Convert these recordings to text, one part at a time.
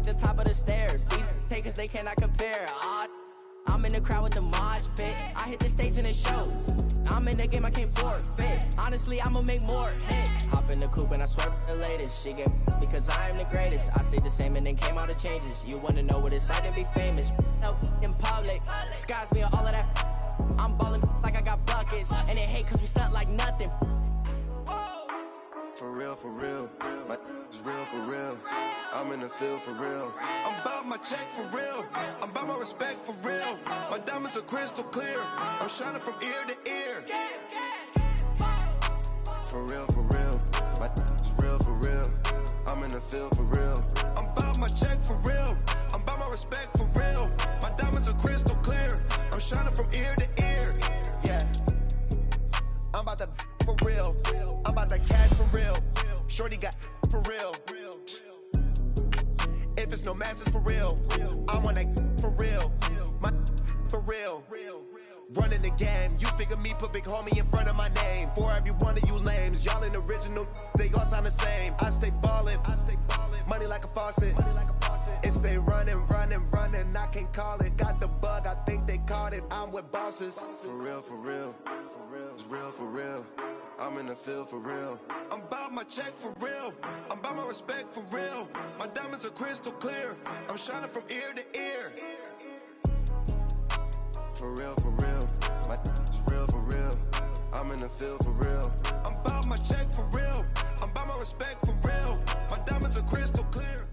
the top of the stairs. These takers, they cannot compare. I'm in the crowd with the mosh pit. I hit the stage in the show. I'm in the game, I can't forfeit. Honestly, I'ma make more hits. Hop in the coupe and I swerve the latest. She get because I am the greatest. I stayed the same and then came out of changes. You wanna know what it's like to be famous? No, in public, skies me all of that. I'm ballin' like I got buckets. And they hate cause we stunt like nothing. For real, my is real for real. I'm in the field for real. I'm about my check for real. I'm about my respect for real. My diamonds are crystal clear. I'm shining from ear to ear. For real, my is real for real. I'm in the field for real. I'm about my check for real. I'm about my respect for real. My diamonds are crystal clear. I'm shining from ear to ear. Yeah, I'm about to for real. I'm about to cash for real. Shorty got for real. If it's no masses for real, I want that for real. My for real. Running the game. You speak of me, put big homie in front of my name. For every one of you lames, y'all ain't original. They all sound the same. I stay ballin'. Money like a faucet. It stay running. I can't call it. Got the bug, I think they caught it. I'm with bosses. For real. It's real for real. I'm in the field for real. I'm about my check for real. I'm about my respect for real. My diamonds are crystal clear. I'm shining from ear to ear. For real. My is real for real. I'm in the field for real. I'm about my check for real. I'm about my respect for real. My diamonds are crystal clear.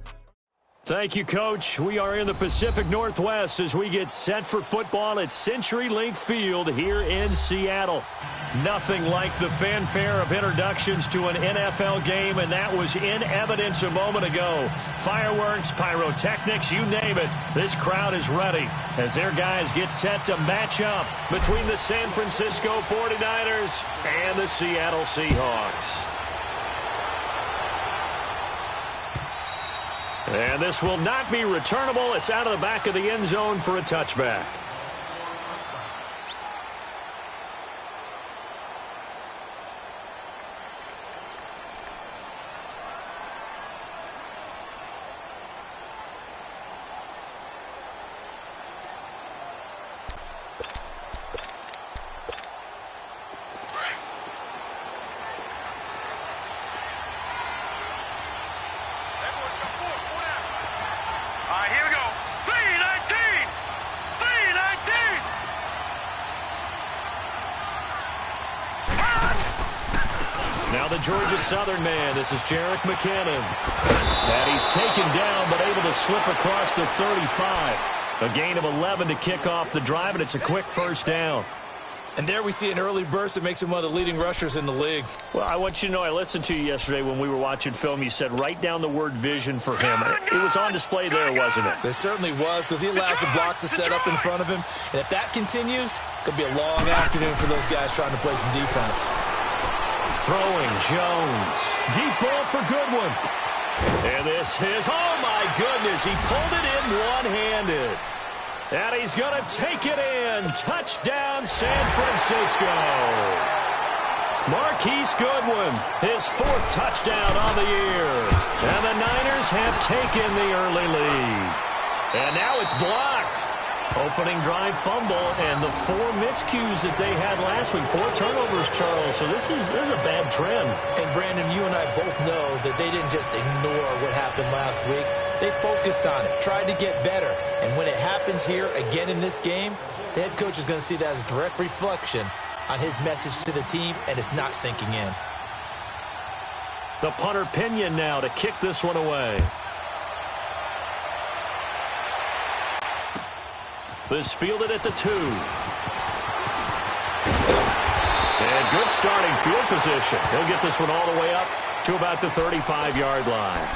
Thank you, Coach. We are in the Pacific Northwest as we get set for football at CenturyLink Field here in Seattle. Nothing like the fanfare of introductions to an NFL game, and that was in evidence a moment ago. Fireworks, pyrotechnics, you name it. This crowd is ready as their guys get set to match up between the San Francisco 49ers and the Seattle Seahawks. And this will not be returnable. It's out of the back of the end zone for a touchback. Now the Georgia Southern man, this is Jerick McKinnon. And he's taken down but able to slip across the 35. A gain of 11 to kick off the drive, and it's a quick first down. And there we see an early burst that makes him one of the leading rushers in the league. Well, I want you to know, I listened to you yesterday when we were watching film. You said write down the word vision for him. It was on display there, wasn't it? It certainly was, because he allows the blocks to set up in front of him. And if that continues, it could be a long afternoon for those guys trying to play some defense. Throwing Jones. Deep ball for Goodwin. And this is, oh my goodness, he pulled it in one-handed. And he's going to take it in. Touchdown, San Francisco. Marquise Goodwin, his fourth touchdown on the year. And the Niners have taken the early lead. And now it's blocked. Opening drive fumble, and the 4 miscues that they had last week. 4 turnovers, Charles. So this is a bad trend. And, Brandon, you and I both know that they didn't just ignore what happened last week. They focused on it, tried to get better. And when it happens here again in this game, the head coach is going to see that as a direct reflection on his message to the team, and it's not sinking in. The punter Pinion now to kick this one away. This fielded at the 2. And good starting field position. He'll get this one all the way up to about the 35-yard line.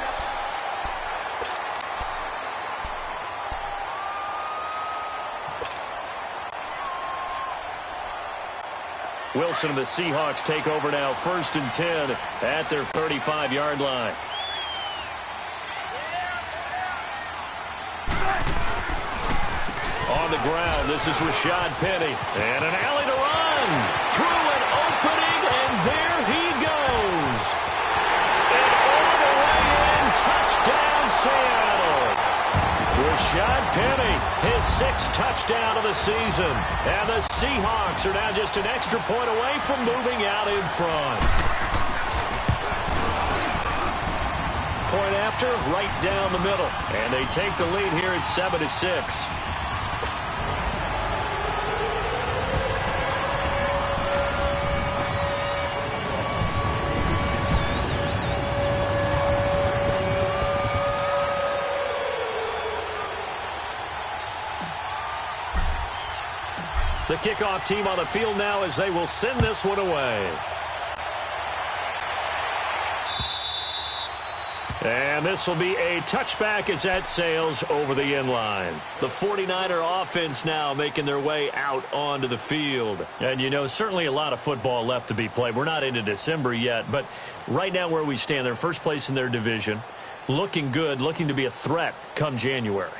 Wilson and the Seahawks take over now, 1st and 10 at their 35-yard line. On the ground, this is Rashad Penny. And an alley to run. Through an opening, and there he goes. And all the way in, touchdown Seattle. Rashad Penny, his 6th touchdown of the season. And the Seahawks are now just an extra point away from moving out in front. Point after, right down the middle. And they take the lead here at 7-6. The kickoff team on the field now as they will send this one away. And this will be a touchback as that sails over the end line. The 49er offense now making their way out onto the field. And, you know, certainly a lot of football left to be played. We're not into December yet, but right now where we stand, they're first place in their division. Looking good, looking to be a threat come January.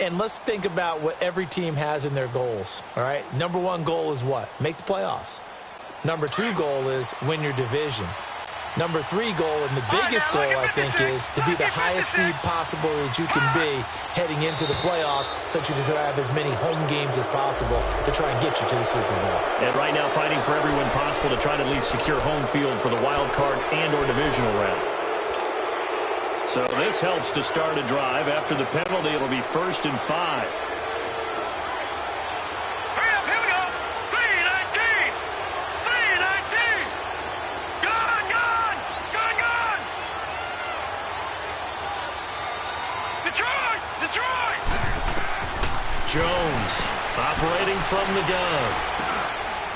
And let's think about what every team has in their goals, all right? Number 1 goal is what? Make the playoffs. Number 2 goal is win your division. Number 3 goal, and the biggest goal, I think, is to be the highest seed possible that you can be heading into the playoffs so that you can have as many home games as possible to try and get you to the Super Bowl. And right now fighting for every win possible to try to at least secure home field for the wild card and or divisional round. So this helps to start a drive. After the penalty, it'll be 1st and 5. Jones operating from the gun.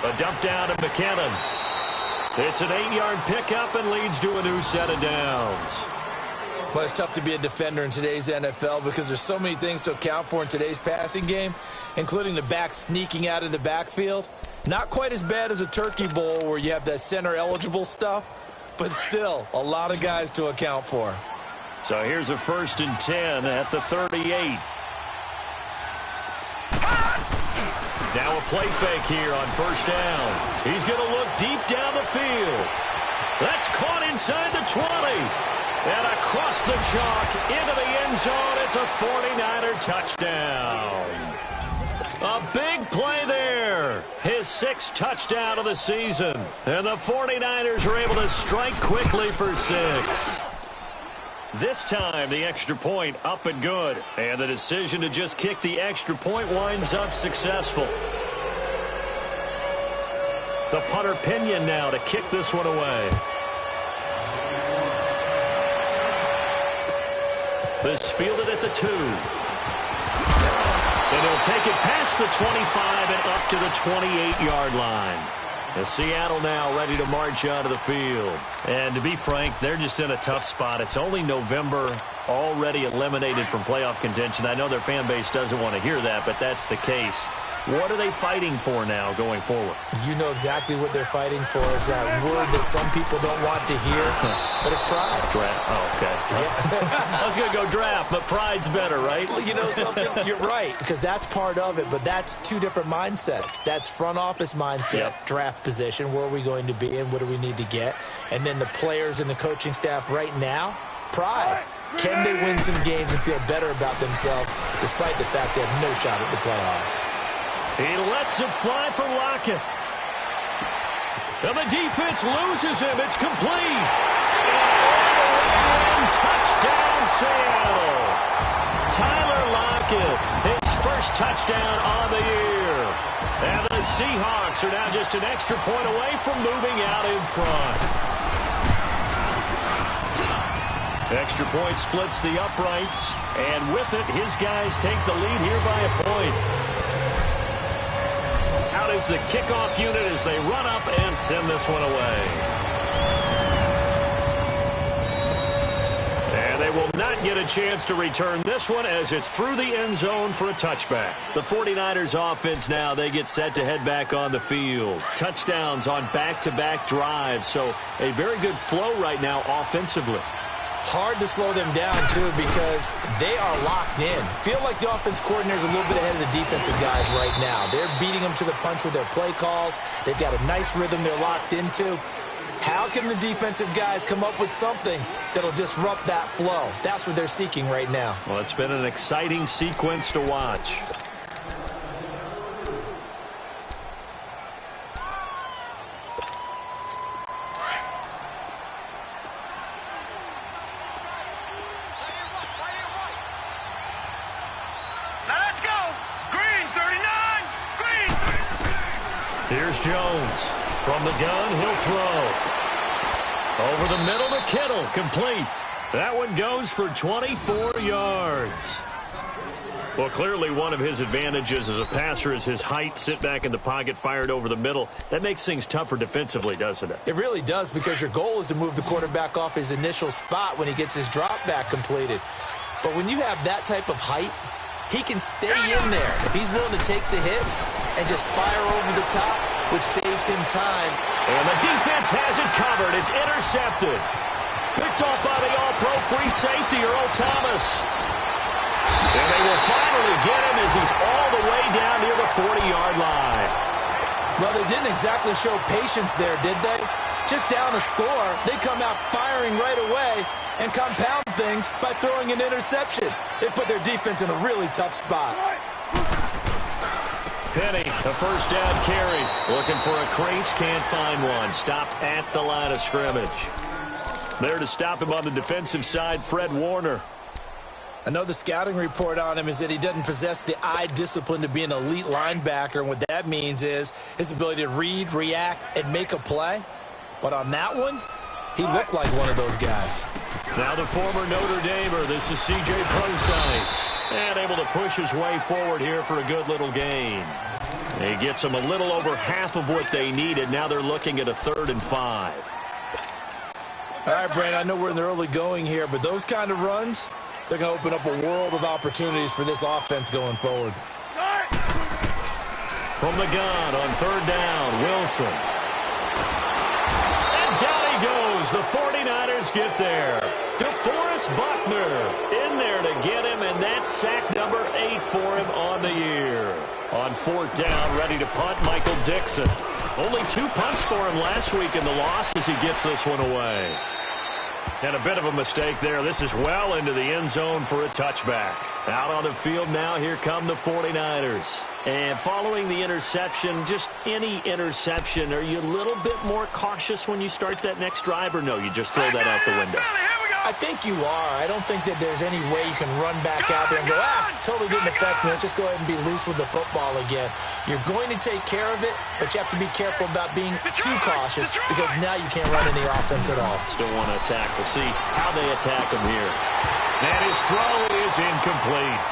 A dump down to McKinnon. It's an 8-yard pickup and leads to a new set of downs. Well, it's tough to be a defender in today's NFL because there's so many things to account for in today's passing game, including the back sneaking out of the backfield. Not quite as bad as a turkey bowl where you have that center-eligible stuff, but still a lot of guys to account for. So here's a 1st and 10 at the 38. Now a play fake here on 1st down. He's going to look deep down the field. That's caught inside the 20. And across the chalk into the end zone. It's a 49er touchdown. A big play there. His 6th touchdown of the season. And the 49ers are able to strike quickly for 6. This time, the extra point up and good. And the decision to just kick the extra point winds up successful. The punter Pinion now to kick this one away. This fielded at the 2. And he'll take it past the 25 and up to the 28-yard line. The Seattle now ready to march out of the field. And to be frank, they're just in a tough spot. It's only November, already eliminated from playoff contention. I know their fan base doesn't want to hear that, but that's the case. What are they fighting for now going forward? You know exactly what they're fighting for is that word that some people don't want to hear, but it's pride. Draft. Oh, okay. Yeah. I was going to go draft, but pride's better, right? Well, you know something? You're right, because that's part of it, but that's 2 different mindsets. That's front office mindset, draft position, where are we going to be and what do we need to get? And then the players and the coaching staff right now, pride. Can they win some games and feel better about themselves despite the fact they have no shot at the playoffs? He lets it fly for Lockett. And the defense loses him. It's complete. And touchdown, Seattle. Tyler Lockett, his 1st touchdown on the year. And the Seahawks are now just an extra point away from moving out in front. Extra point splits the uprights. And with it, his guys take the lead here by a point. Out is the kickoff unit as they run up and send this one away. And they will not get a chance to return this one as it's through the end zone for a touchback. The 49ers offense now, they get set to head back on the field. Touchdowns on back-to-back drives, so a very good flow right now offensively. Hard to slow them down, too, because they are locked in. Feel like the offense coordinator is a little bit ahead of the defensive guys right now. They're beating them to the punch with their play calls. They've got a nice rhythm they're locked into. How can the defensive guys come up with something that'll disrupt that flow? That's what they're seeking right now. Well, it's been an exciting sequence to watch. Here's Jones. From the gun, he'll throw. Over the middle to Kittle. Complete. That one goes for 24 yards. Well, clearly one of his advantages as a passer is his height. Sit back in the pocket, fired over the middle. That makes things tougher defensively, doesn't it? It really does, because your goal is to move the quarterback off his initial spot when he gets his drop back completed. But when you have that type of height, he can stay in there if he's willing to take the hits and just fire over the top, which saves him time. And the defense has it covered. It's intercepted. Picked off by the all-pro free safety, Earl Thomas. And they will finally get him as he's all the way down near the 40-yard line. Well, they didn't exactly show patience there, did they? Just down a score, they come out firing right away and compound things by throwing an interception. They put their defense in a really tough spot. Penny, a first down carry. Looking for a crease, can't find one. Stopped at the line of scrimmage. There to stop him on the defensive side, Fred Warner. I know the scouting report on him is that he doesn't possess the eye discipline to be an elite linebacker, and what that means is his ability to read, react, and make a play. But on that one, he looked like one of those guys. Now the former Notre Damer, this is C.J. Prosise. And able to push his way forward here for a good little gain. He gets them a little over half of what they needed. Now they're looking at a 3rd and 5. All right, Brandon, I know we're in the early going here, but those kind of runs, they're going to open up a world of opportunities for this offense going forward. From the gun on 3rd down, Wilson. And down he goes. The 49ers get there. DeForest Buckner in there to get him, and that's sack number 8 for him on the year. On 4th down, ready to punt, Michael Dixon. Only 2 punts for him last week in the loss as he gets this one away. And a bit of a mistake there. This is well into the end zone for a touchback. Out on the field now, here come the 49ers. And following the interception, just any interception, are you a little bit more cautious when you start that next drive, or no, you just throw that out the window? I think you are. I don't think that there's any way you can run back out there and go, totally didn't affect me. Let's just go ahead and be loose with the football again. You're going to take care of it, but you have to be careful about being too cautious, because now you can't run any offense at all. Still want to attack. We'll see how they attack him here. And his throw is incomplete.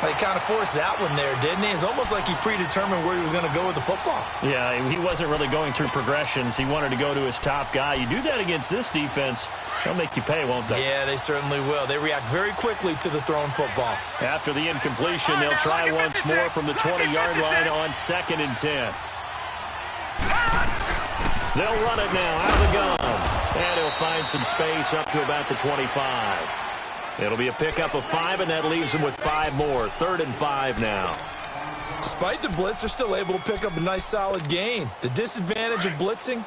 He kind of forced that one there, didn't he? It's almost like he predetermined where he was going to go with the football. Yeah, he wasn't really going through progressions. He wanted to go to his top guy. You do that against this defense, they'll make you pay, won't they? Yeah, they certainly will. They react very quickly to the thrown football. After the incompletion, they'll try once more from the 20-yard line on 2nd and 10. They'll run it now out of the gun. And he'll find some space up to about the 25. It'll be a pickup of 5, and that leaves them with 5 more. 3rd and 5 now. Despite the blitz, they're still able to pick up a nice, solid gain. The disadvantage of blitzing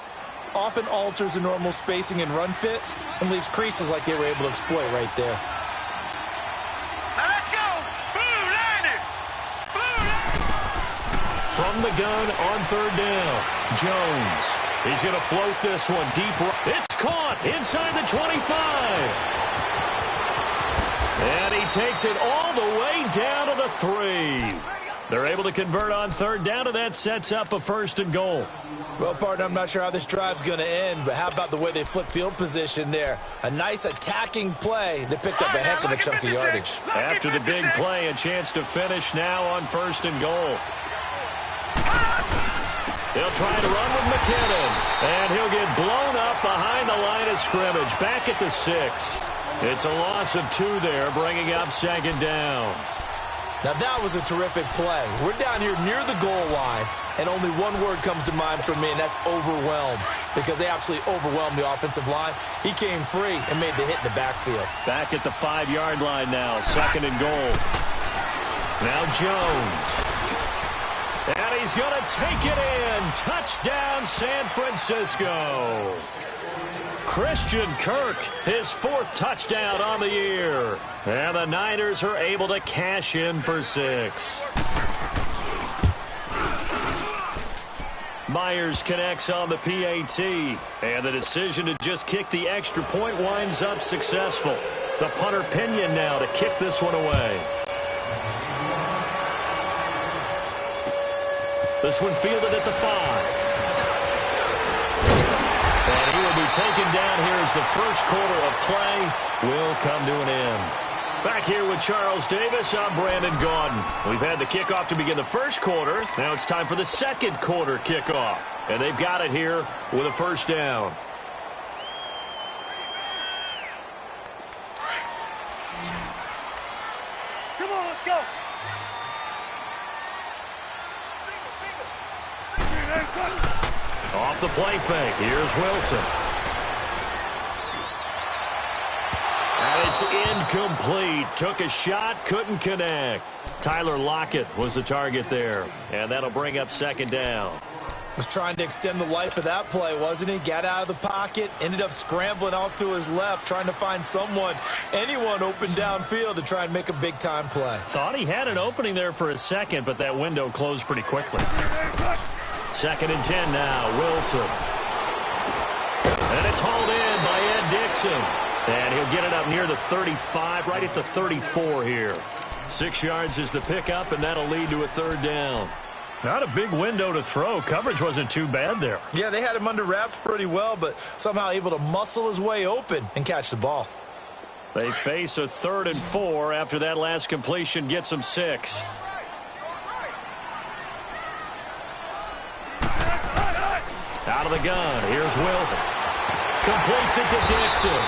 often alters the normal spacing and run fits and leaves creases like they were able to exploit right there. Let's go! Blue Niner! Blue Niner! From the gun on 3rd down, Jones. He's going to float this one deep. It's caught inside the 25. And he takes it all the way down to the 3. They're able to convert on 3rd down, and that sets up a 1st and goal. Well, partner, I'm not sure how this drive's going to end, but how about the way they flip field position there? A nice attacking play that picked up a heck of a chunk of yardage. After the big play, a chance to finish now on 1st and goal. He'll try to run with McKinnon, and he'll get blown up behind the line of scrimmage, back at the 6. It's a loss of 2 there, bringing up 2nd down. Now that was a terrific play. We're down here near the goal line, and only one word comes to mind for me, and that's overwhelmed, because they absolutely overwhelmed the offensive line. He came free and made the hit in the backfield. Back at the 5-yard line now, 2nd and goal. Now Jones. And he's going to take it in. Touchdown, San Francisco. Christian Kirk, his 4th touchdown on the year. And the Niners are able to cash in for 6. Myers connects on the PAT. And the decision to just kick the extra point winds up successful. The punter Pinion now to kick this one away. This one fielded at the 5. And he will be taken down here as the first quarter of play will come to an end. Back here with Charles Davis, I'm Brandon Gaudin. We've had the kickoff to begin the first quarter. Now it's time for the second quarter kickoff. And they've got it here with a first down. Come on, let's go. Off the play fake. Here's Wilson. And it's incomplete. Took a shot, couldn't connect. Tyler Lockett was the target there. And that'll bring up second down. Was trying to extend the life of that play, wasn't he? Got out of the pocket, ended up scrambling off to his left, trying to find anyone open downfield to try and make a big-time play. Thought he had an opening there for a second, but that window closed pretty quickly. 2nd and 10 now, Wilson. And it's hauled in by Ed Dixon. And he'll get it up near the 35, right at the 34 here. 6 yards is the pickup, and that'll lead to a third down. Not a big window to throw. Coverage wasn't too bad there. Yeah, they had him under wraps pretty well, but somehow able to muscle his way open and catch the ball. They face a 3rd and 4 after that last completion gets them 6. Out of the gun, here's Wilson. Completes it to Dixon.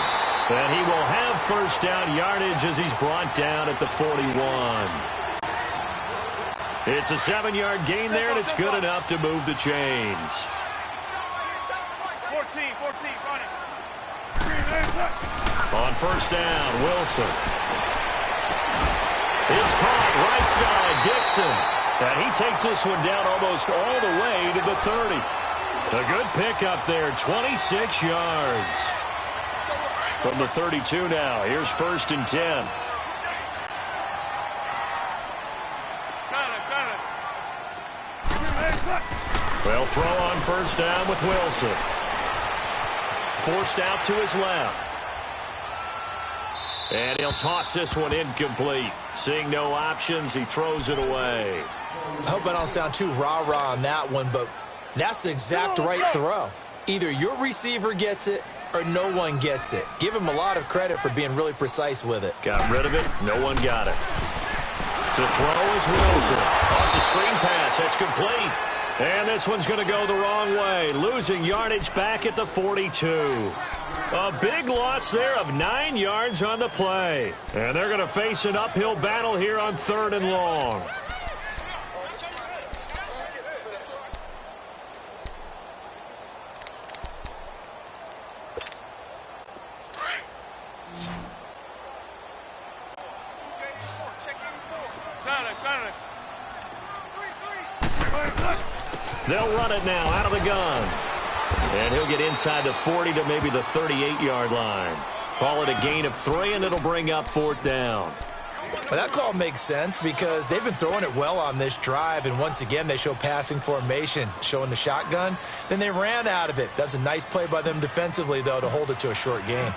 And he will have first down yardage as he's brought down at the 41. It's a 7-yard gain there, and it's good enough to move the chains. 14, run it. On first down, Wilson. It's caught right side, Dixon. And he takes this one down almost all the way to the 30. A good pickup there, 26 yards. From the 32 now, here's 1st and 10. Well, throw on first down with Wilson. Forced out to his left. And he'll toss this one incomplete. Seeing no options, he throws it away. I hope I don't sound too rah-rah on that one, but that's the exact right throw. Either your receiver gets it or no one gets it. Give him a lot of credit for being really precise with it. Got rid of it. No one got it. To throw is Wilson. Oh, it's a screen pass. That's complete. And this one's going to go the wrong way. Losing yardage back at the 42. A big loss there of 9 yards on the play. And they're going to face an uphill battle here on 3rd and long. They'll run it now out of the gun. And he'll get inside the 40 to maybe the 38-yard line. Call it a gain of 3, and it'll bring up 4th down. Well, that call makes sense because they've been throwing it well on this drive, and once again they show passing formation, showing the shotgun. Then they ran out of it. That's a nice play by them defensively, though, to hold it to a short gain.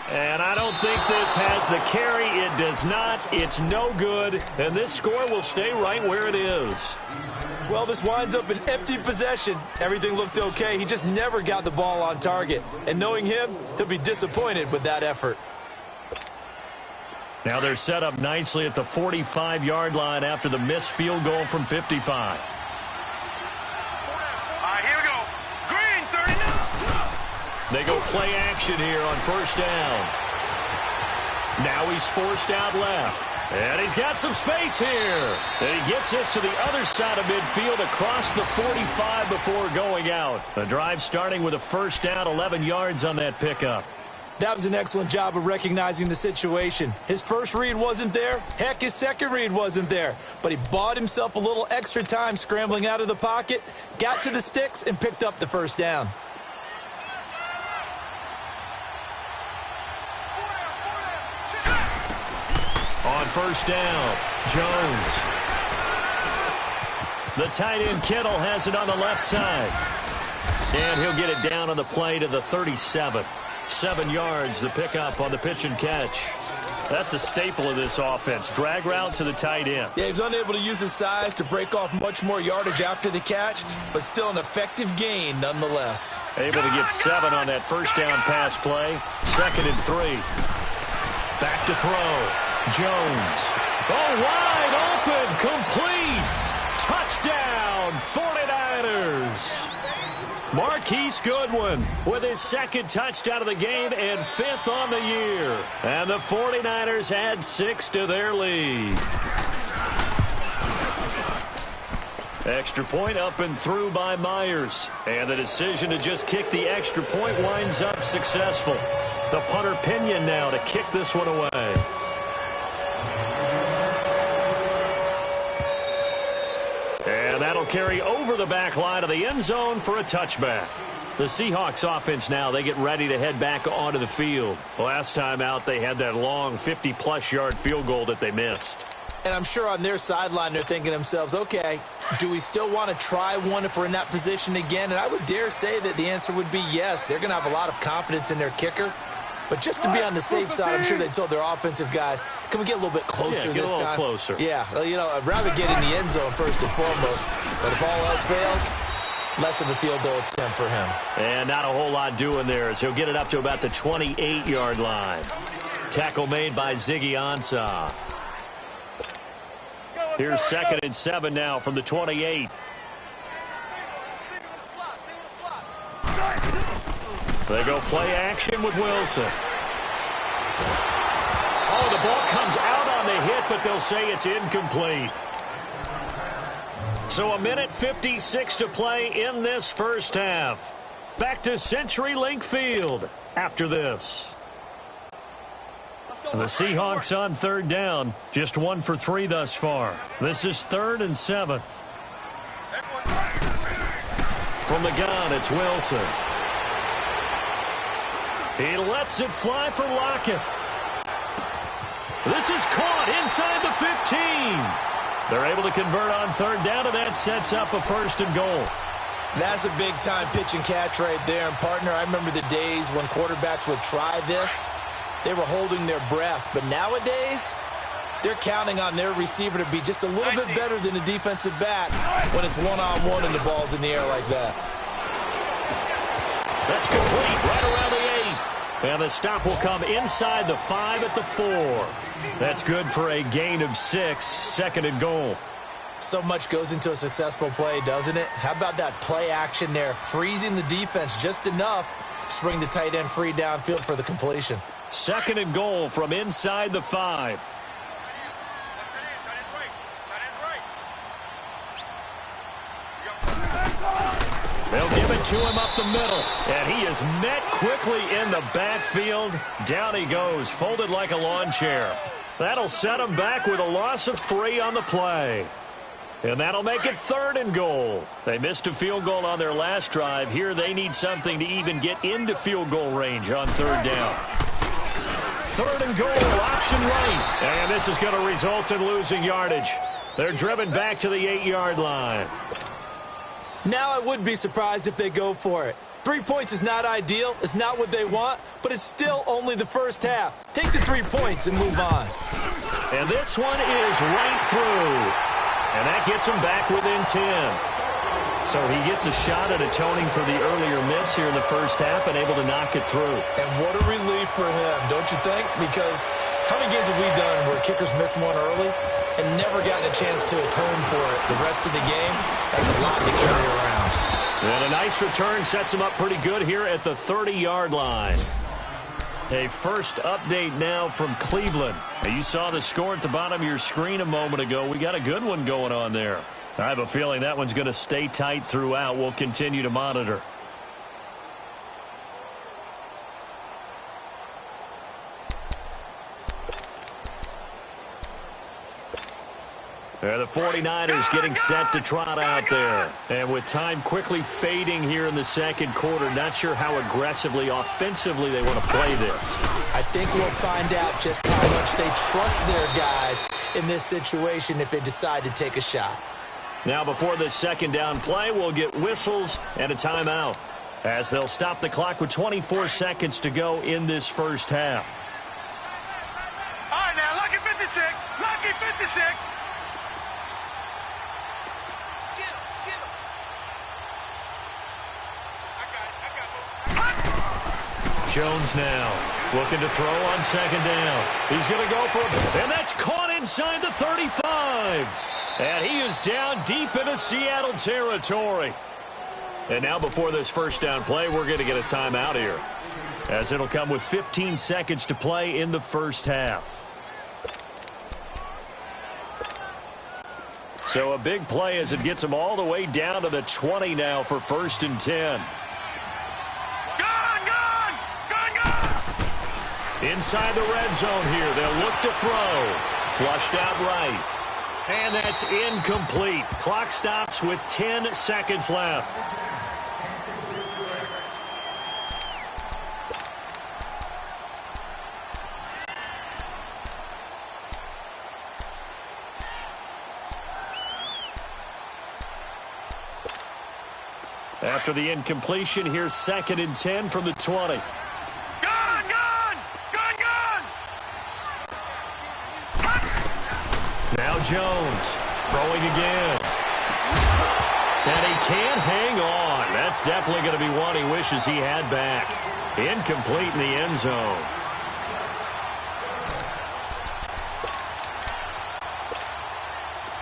And I don't think this has the carry. It does not. It's no good. And this score will stay right where it is. Well, this winds up an empty possession. Everything looked okay. He just never got the ball on target. And knowing him, he'll be disappointed with that effort. Now they're set up nicely at the 45-yard line after the missed field goal from 55. All right, here we go. Green, 39. They go play action here on first down. Now he's forced out left. And he's got some space here. And he gets this to the other side of midfield across the 45 before going out. The drive starting with a first down, 11 yards on that pickup. That was an excellent job of recognizing the situation. His first read wasn't there. Heck, his second read wasn't there. But he bought himself a little extra time scrambling out of the pocket, got to the sticks, and picked up the first down. On first down, Jones. The tight end Kittle has it on the left side. And he'll get it down on the play to the 37. 7 yards, the pickup on the pitch and catch. That's a staple of this offense. Drag route to the tight end. Yeah, he was unable to use his size to break off much more yardage after the catch, but still an effective gain nonetheless. Able to get 7 on that first down pass play. 2nd and 3. Back to throw. Jones. Oh, wide open. Complete. Touchdown, 49ers. Marquise Goodwin with his 2nd touchdown of the game and 5th on the year. And the 49ers add 6 to their lead. Extra point up and through by Myers. And the decision to just kick the extra point winds up successful. The punter Pinion now to kick this one away. And that'll carry over the back line of the end zone for a touchback. The Seahawks offense now, they get ready to head back onto the field. Last time out, they had that long 50-plus yard field goal that they missed. And I'm sure on their sideline, they're thinking to themselves, okay, do we still want to try one if we're in that position again? And I would dare say that the answer would be yes. They're going to have a lot of confidence in their kicker. But just to be on the safe side, I'm sure they told their offensive guys, can we get a little bit closer this time? Closer. Yeah, well, you know, I'd rather get in the end zone first and foremost. But if all else fails, less of a field goal attempt for him. And not a whole lot doing there as he'll get it up to about the 28-yard line. Tackle made by Ziggy Ansah. Here's 2nd and 7 now from the 28. They go play action with Wilson. Oh, the ball comes out on the hit, but they'll say it's incomplete. So 1:56 to play in this first half. Back to CenturyLink Field after this. The Seahawks on 3rd down. Just 1 for 3 thus far. This is 3rd and 7. From the gun, it's Wilson. He lets it fly for Lockett. This is caught inside the 15. They're able to convert on 3rd down, and that sets up a 1st and goal. That's a big-time pitch and catch right there. And, partner, I remember the days when quarterbacks would try this. They were holding their breath. But nowadays, they're counting on their receiver to be just a little bit better than the defensive back when it's one-on-one and the ball's in the air like that. That's complete right around the 8. And the stop will come inside the 5 at the 4. That's good for a gain of 6, 2nd and goal. So much goes into a successful play, doesn't it? How about that play action there, freezing the defense just enough to bring the tight end free downfield for the completion. 2nd and goal from inside the 5. They'll give it to him up the middle. And he is met quickly in the backfield. Down he goes, folded like a lawn chair. That'll set him back with a loss of 3 on the play. And that'll make it 3rd and goal. They missed a field goal on their last drive. Here they need something to even get into field goal range on 3rd down. 3rd and goal, option right. And this is going to result in losing yardage. They're driven back to the 8-yard line. Now I would be surprised if they go for it. 3 points is not ideal. It's not what they want, but it's still only the first half. Take the 3 points and move on. And this one is right through. And that gets him back within 10. So he gets a shot at atoning for the earlier miss here in the first half and able to knock it through. And what a relief for him, don't you think? Because how many games have we done where kickers missed one early and never gotten a chance to atone for it the rest of the game? That's a lot to carry around. And a nice return sets him up pretty good here at the 30-yard line. A first update now from Cleveland. You saw the score at the bottom of your screen a moment ago. We got a good one going on there. I have a feeling that one's going to stay tight throughout. We'll continue to monitor. The 49ers getting set to trot out there. And with time quickly fading here in the second quarter, not sure how aggressively, offensively they want to play this. I think we'll find out just how much they trust their guys in this situation if they decide to take a shot. Now before this second down play, we'll get whistles and a timeout, as they'll stop the clock with 24 seconds to go in this first half. All right, now, lucky 56. Lucky 56. Jones now looking to throw on second down. He's going to go for it, and that's caught inside the 35. And he is down deep into Seattle territory. And now before this first down play, we're going to get a timeout here, as it'll come with 15 seconds to play in the first half. So a big play as it gets them all the way down to the 20 now for 1st and 10. Inside the red zone here, they'll look to throw. Flushed out right. And that's incomplete. Clock stops with 10 seconds left. After the incompletion, here's 2nd and 10 from the 20. Now Jones throwing again. And he can't hang on. That's definitely going to be one he wishes he had back. Incomplete in the end zone.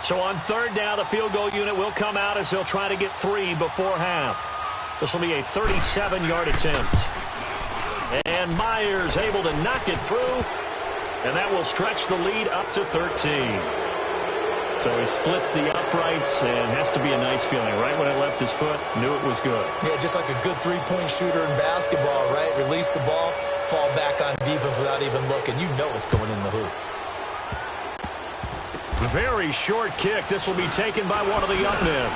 So on 3rd down, the field goal unit will come out as they'll try to get 3 before half. This will be a 37-yard attempt. And Myers able to knock it through. And that will stretch the lead up to 13. So he splits the uprights, and has to be a nice feeling. Right when it left his foot, knew it was good. Yeah, just like a good three-point shooter in basketball, right? Release the ball, fall back on defense without even looking. You know it's going in the hoop. Very short kick. This will be taken by one of the young men.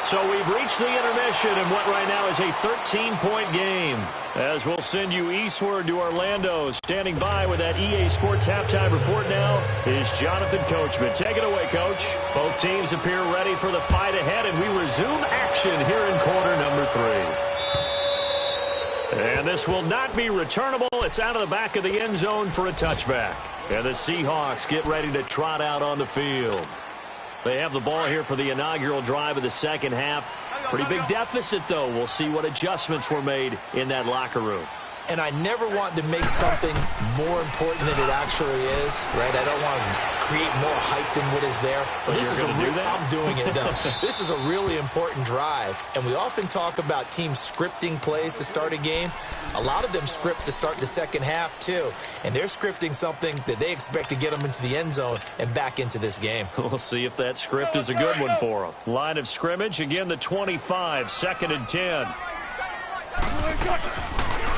So we've reached the intermission in what right now is a 13-point game. As we'll send you eastward to Orlando. Standing by with that EA Sports halftime report now is Jonathan Coachman. Take it away, Coach. Both teams appear ready for the fight ahead, and we resume action here in quarter number 3. And this will not be returnable. It's out of the back of the end zone for a touchback. And the Seahawks get ready to trot out on the field. They have the ball here for the inaugural drive of the second half. Pretty big deficit, though. We'll see what adjustments were made in that locker room. And I never want to make something more important than it actually is, right? I don't want to create more hype than what is there. But this is I'm doing it, though. This is a really important drive. And we often talk about teams scripting plays to start a game. A lot of them script to start the second half, too. And they're scripting something that they expect to get them into the end zone and back into this game. We'll see if that script is a good one for them. Line of scrimmage, again, the 25, 2nd and 10.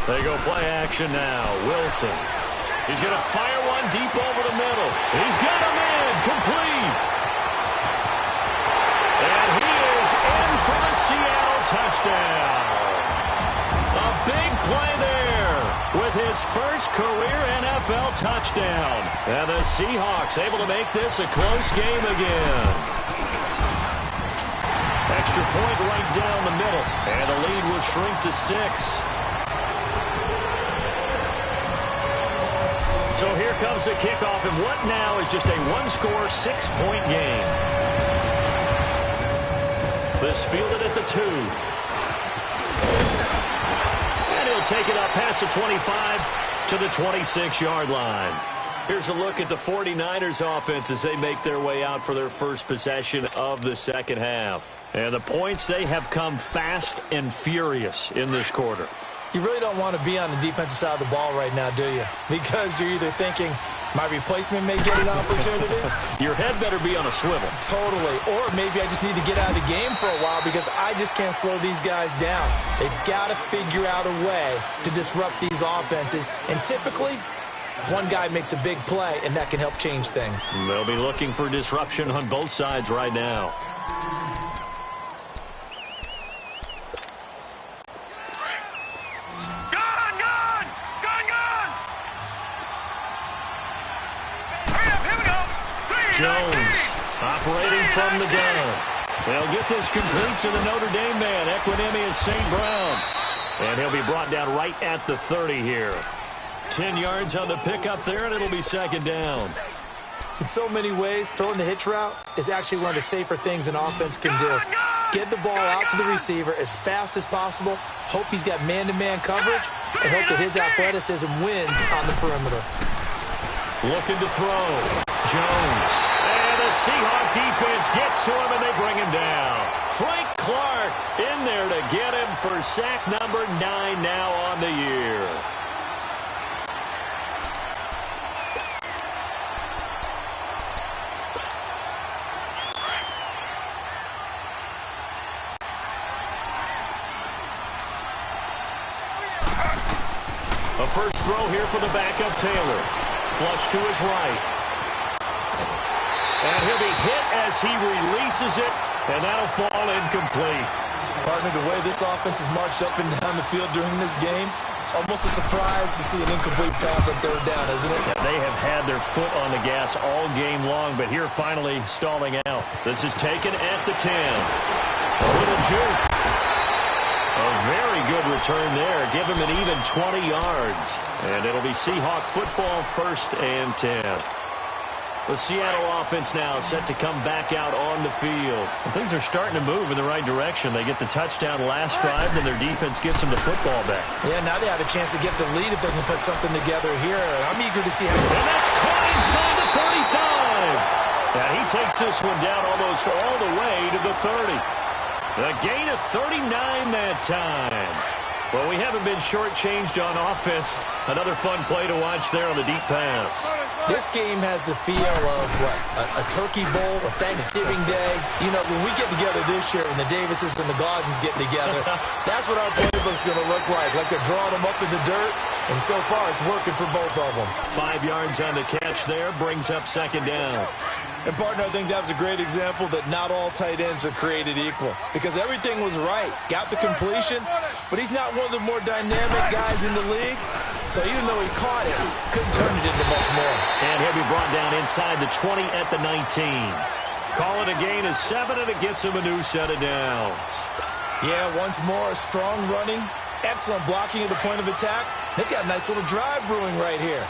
They go play action now. Wilson. He's going to fire one deep over the middle. He's got him in. Complete. And he is in for the Seattle touchdown. A big play there with his first career NFL touchdown. And the Seahawks able to make this a close game again. Extra point right down the middle. And the lead will shrink to 6. So here comes the kickoff, and what now is just a one-score, 6-point game. This fielded at the 2. And he'll take it up past the 25 to the 26-yard line. Here's a look at the 49ers offense as they make their way out for their first possession of the second half. And the points, they have come fast and furious in this quarter. You really don't want to be on the defensive side of the ball right now, do you? Because you're either thinking, my replacement may get an opportunity. Your head better be on a swivel. Totally. Or maybe I just need to get out of the game for a while because I just can't slow these guys down. They've got to figure out a way to disrupt these offenses. And typically, One guy makes a big play, and that can help change things. They'll be looking for disruption on both sides right now. Jones operating from the gun. They'll get this complete to the Notre Dame man, Equinemius St. Brown. And he'll be brought down right at the 30 here. 10 yards on the pickup there, and it'll be second down. In so many ways, throwing the hitch route is actually one of the safer things an offense can do. Get the ball out to the receiver as fast as possible, hope he's got man-to-man coverage, and hope that his athleticism wins on the perimeter. Looking to throw. Jones. And the Seahawk defense gets to him, and they bring him down. Frank Clark in there to get him for sack number 9 now on the year. A first throw here for the backup Taylor. Flush to his right. And he'll be hit as he releases it, and that'll fall incomplete. Partner, the way this offense has marched up and down the field during this game, it's almost a surprise to see an incomplete pass on third down, isn't it? Yeah, they have had their foot on the gas all game long, but here finally stalling out. This is taken at the 10. A little juke. A very good return there. Give him an even 20 yards. And it'll be Seahawk football, 1st and 10. The Seattle offense now set to come back out on the field. And things are starting to move in the right direction. They get the touchdown last drive, and their defense gets them the football back. Yeah, now they have a chance to get the lead if they can put something together here. And I'm eager to see how... And that's caught inside the 35. Now he takes this one down almost all the way to the 30. A gain of 39 that time. Well, we haven't been shortchanged on offense. Another fun play to watch there on the deep pass. This game has the feel of, what, a turkey bowl, a Thanksgiving day. You know, when we get together this year and the Davises and the Gardens get together, that's what our playbook's going to look like. Like they're drawing them up in the dirt, and so far it's working for both of them. 5 yards on the catch there, brings up second down. And, partner, I think that was a great example that not all tight ends are created equal. Because everything was right. Got the completion, but he's not one of the more dynamic guys in the league. So even though he caught it, couldn't turn it into much more. And he'll be brought down inside the 20 at the 19. Call it a gain of 7, and it gets him a new set of downs. Yeah, once more, strong running, excellent blocking at the point of attack. They've got a nice little drive brewing right here.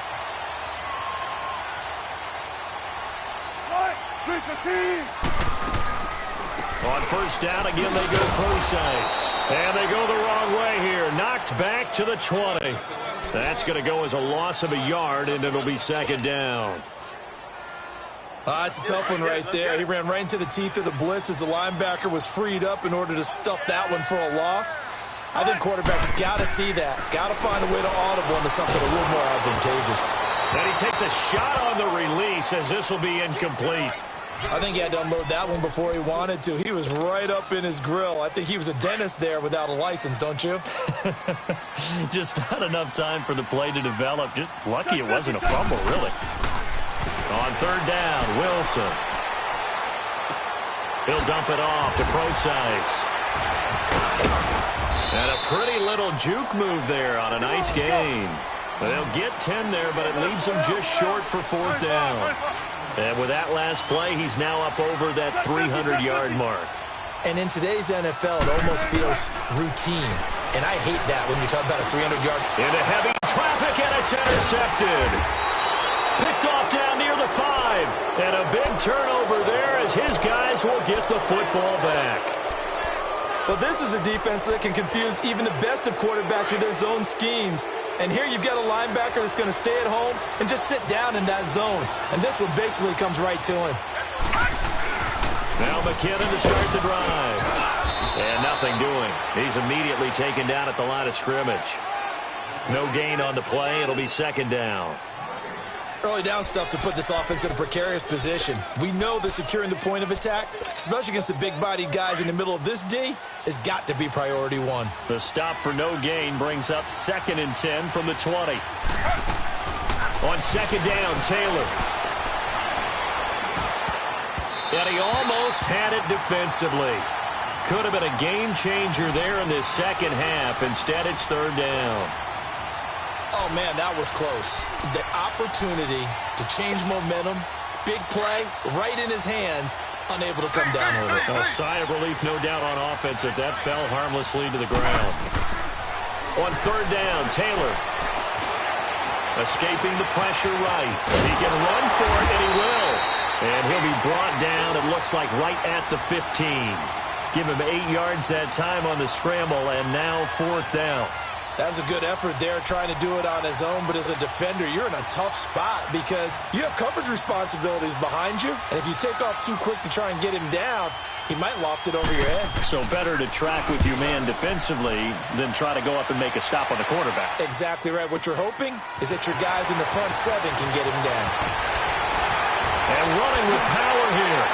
On first down, again, they go precise. And they go the wrong way here. Knocked back to the 20. That's going to go as a loss of a yard, and it'll be second down. It's a tough one right there. He ran right into the teeth of the blitz as the linebacker was freed up in order to stuff that one for a loss. I think quarterbacks got to see that. Got to find a way to audible into something a little more advantageous. And he takes a shot on the release as this will be incomplete. I think he had to unload that one before he wanted to. He was right up in his grill. I think he was a dentist there without a license, don't you? Just not enough time for the play to develop. Just lucky it wasn't a fumble, really. On third down, Wilson. He'll dump it off to Procise. And a pretty little juke move there on a nice gain. They'll get 10 there, but it leaves them just short for fourth down. And with that last play, he's now up over that 300-yard mark. And in today's NFL, it almost feels routine. And I hate that when you talk about a 300-yard. Into heavy traffic, and it's intercepted. Picked off down near the 5. And a big turnover there as his guys will get the football back. Well, this is a defense that can confuse even the best of quarterbacks with their zone schemes. And here you've got a linebacker that's going to stay at home and just sit down in that zone. And this one basically comes right to him. Now McKinnon to start the drive. And nothing doing. He's immediately taken down at the line of scrimmage. No gain on the play. It'll be second down. Early down stuff's to put this offense in a precarious position. We know that securing the point of attack, especially against the big-bodied guys in the middle of this D, has got to be priority one. The stop for no gain brings up 2nd and 10 from the 20. On second down, Taylor. And he almost had it defensively. Could have been a game changer there in this second half. Instead, it's third down. Oh, man, that was close. The opportunity to change momentum, big play, right in his hands, unable to come down with it. A sigh of relief, no doubt, on offense if that fell harmlessly to the ground. On third down, Taylor. Escaping the pressure right. He can run for it, and he will. And he'll be brought down, it looks like, right at the 15. Give him 8 yards that time on the scramble, and now fourth down. That was a good effort there, trying to do it on his own. But as a defender, you're in a tough spot because you have coverage responsibilities behind you. And if you take off too quick to try and get him down, he might loft it over your head. So better to track with your man defensively than try to go up and make a stop on the quarterback. Exactly right. What you're hoping is that your guys in the front seven can get him down. And running with power here.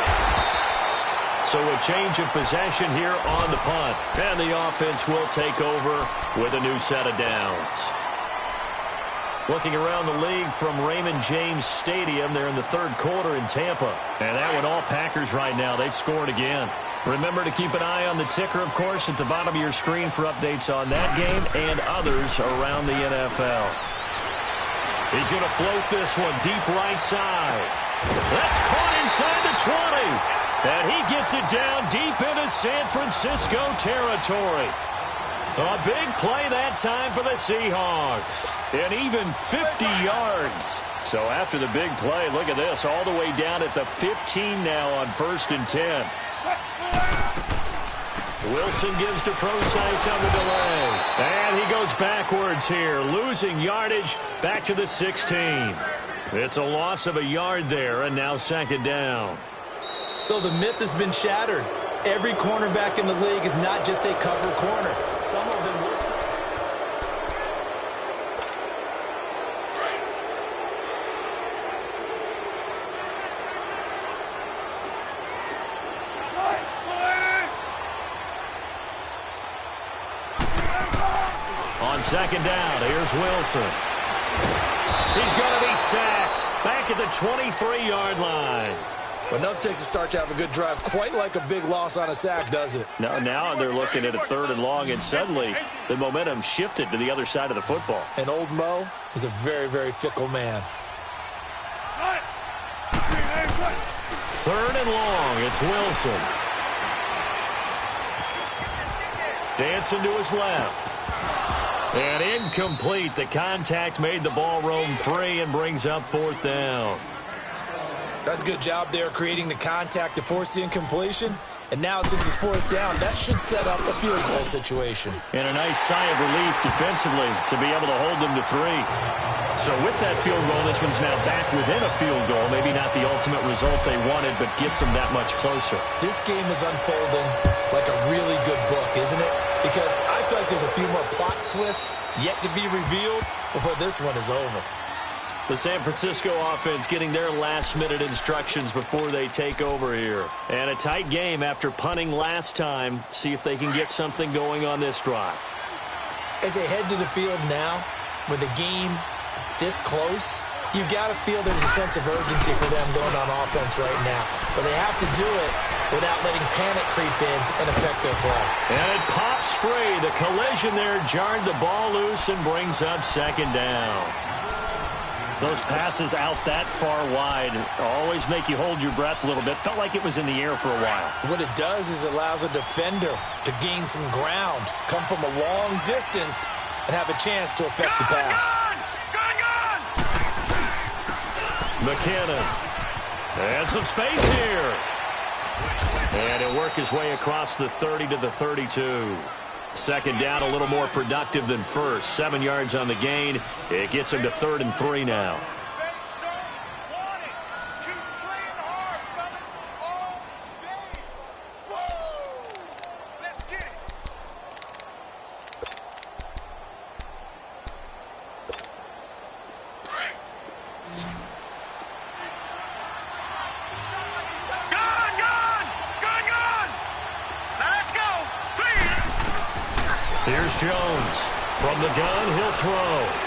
So a change of possession here on the punt. And the offense will take over with a new set of downs. Looking around the league from Raymond James Stadium, they're in the third quarter in Tampa. And that one, all Packers right now. They've scored again. Remember to keep an eye on the ticker, of course, at the bottom of your screen for updates on that game and others around the NFL. He's going to float this one deep right side. That's caught inside the 20. And he gets it down deep into San Francisco territory. A big play that time for the Seahawks. And even 50 yards. So after the big play, look at this. All the way down at the 15 now on 1st and 10. Wilson gives to Procise on the delay. And he goes backwards here, losing yardage back to the 16. It's a loss of a yard there, and now second down. So the myth has been shattered. Every cornerback in the league is not just a cover corner. Some of them will still. On second down, here's Wilson. He's going to be sacked back at the 23-yard line. But nothing takes a start to have a good drive, quite like a big loss on a sack, does it? Now they're looking at a third and long, and suddenly the momentum shifted to the other side of the football. And old Mo is a very, very fickle man. Third and long, it's Wilson. Dancing to his left. And incomplete. The contact made the ball roam free and brings up fourth down. That's a good job there, creating the contact to force the incompletion. And now, since it's fourth down, that should set up a field goal situation. And a nice sigh of relief defensively to be able to hold them to 3. So with that field goal, this one's now back within a field goal. Maybe not the ultimate result they wanted, but gets them that much closer. This game is unfolding like a really good book, isn't it? Because I feel like there's a few more plot twists yet to be revealed before this one is over. The San Francisco offense getting their last-minute instructions before they take over here. And a tight game after punting last time. See if they can get something going on this drive. As they head to the field now, with the game this close, you've got to feel there's a sense of urgency for them going on offense right now. But they have to do it without letting panic creep in and affect their play. And it pops free. The collision there jarred the ball loose and brings up second down. Those passes out that far wide always make you hold your breath a little bit. Felt like it was in the air for a while. What it does is it allows a defender to gain some ground, come from a long distance, and have a chance to affect the pass. McKinnon. And some space here. And he'll work his way across the 30 to the 32. Second down, a little more productive than first. 7 yards on the gain. It gets him to 3rd and 3 now. Here's Jones. From the gun, he'll throw.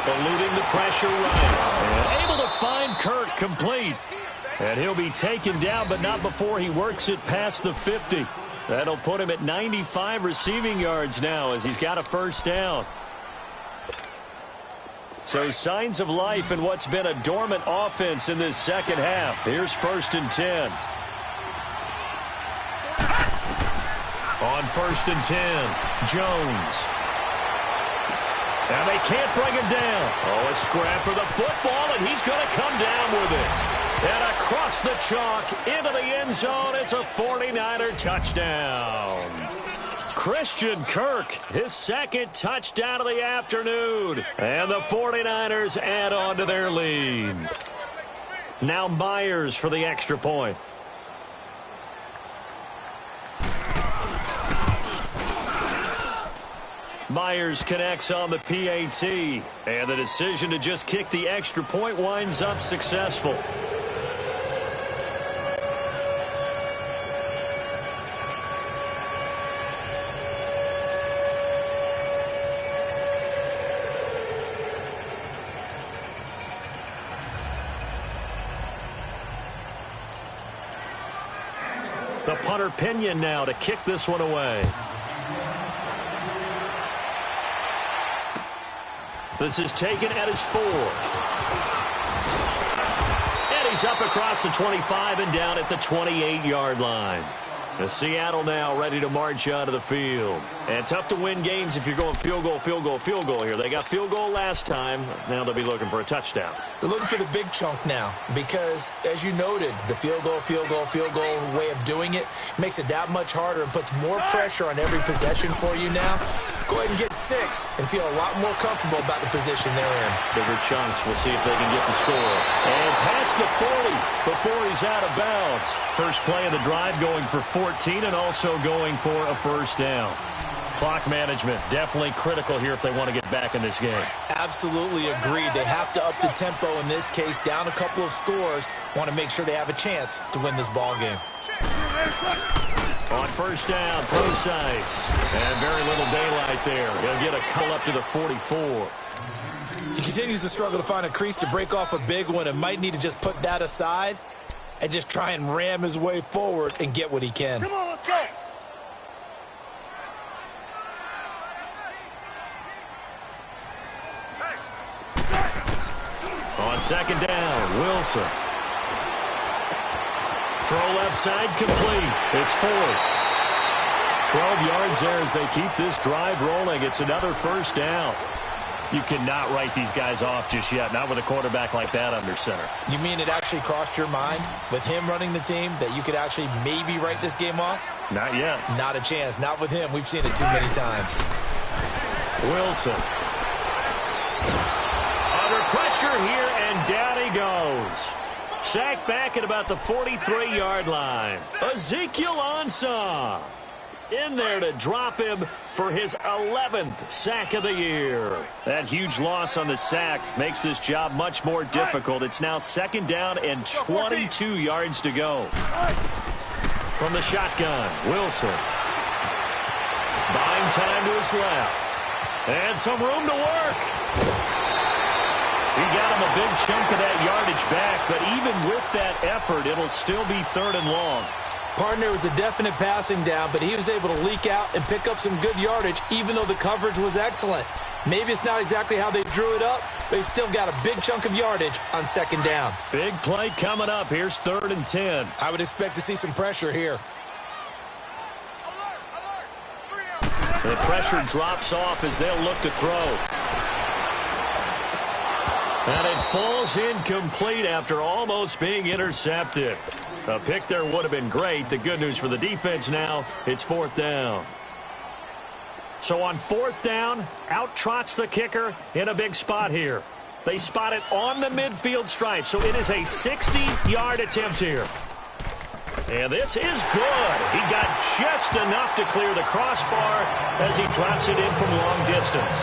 Eluding the pressure right. And able find Kirk complete. And he'll be taken down, but not before he works it past the 50. That'll put him at 95 receiving yards now as he's got a first down. So signs of life in what's been a dormant offense in this second half. Here's 1st and 10. On 1st and 10, Jones. Now they can't bring him down. Oh, a scrap for the football, and he's going to come down with it. And across the chalk into the end zone, it's a 49er touchdown. Christian Kirk, his second touchdown of the afternoon. And the 49ers add on to their lead. Now Myers for the extra point. Myers connects on the PAT. And the decision to just kick the extra point winds up successful. The punter Pinion now to kick this one away. This is taken at his 4. And he's up across the 25 and down at the 28-yard line. The Seattle now ready to march out of the field. And tough to win games if you're going field goal, field goal, field goal here. They got field goal last time. Now they'll be looking for a touchdown. They're looking for the big chunk now because, as you noted, the field goal way of doing it makes it that much harder and puts more pressure on every possession for you now. Go ahead and get 6 and feel a lot more comfortable about the position they're in. Bigger chunks. We'll see if they can get the score. And past the 40 before he's out of bounds. First play of the drive going for 14 and also going for a first down. Clock management definitely critical here if they want to get back in this game. Absolutely agreed. They have to up the tempo in this case, down a couple of scores. Want to make sure they have a chance to win this ball game. On first down, Procise. And very little daylight there. He'll get a call up to the 44. He continues to struggle to find a crease to break off a big one and might need to just put that aside and just try and ram his way forward and get what he can. Come on, let's go. On second down, Wilson. Throw left side complete. It's 4. 12 yards there as they keep this drive rolling. It's another first down. You cannot write these guys off just yet, not with a quarterback like that under center. You mean it actually crossed your mind with him running the team that you could actually maybe write this game off? Not yet. Not a chance. Not with him. We've seen it too many times. Wilson. Under pressure here, and down he goes. Sacked back at about the 43-yard line. Ezekiel Ansah in there to drop him for his 11th sack of the year. That huge loss on the sack makes this job much more difficult. It's now second down and 22 yards to go. From the shotgun, Wilson. Buying time to his left. And some room to work. He got him a big chunk of that yardage back, but even with that effort, it'll still be 3rd and long. Partner was a definite passing down, but he was able to leak out and pick up some good yardage, even though the coverage was excellent. Maybe it's not exactly how they drew it up, but he still got a big chunk of yardage on second down. Big play coming up. Here's 3rd and 10. I would expect to see some pressure here. The pressure drops off as they'll look to throw. And it falls incomplete after almost being intercepted. A pick there would have been great. The good news for the defense now, it's 4th down. So on 4th down, out trots the kicker in a big spot here. They spot it on the midfield stripe, so it is a 60-yard attempt here. And this is good. He got just enough to clear the crossbar as he drops it in from long distance.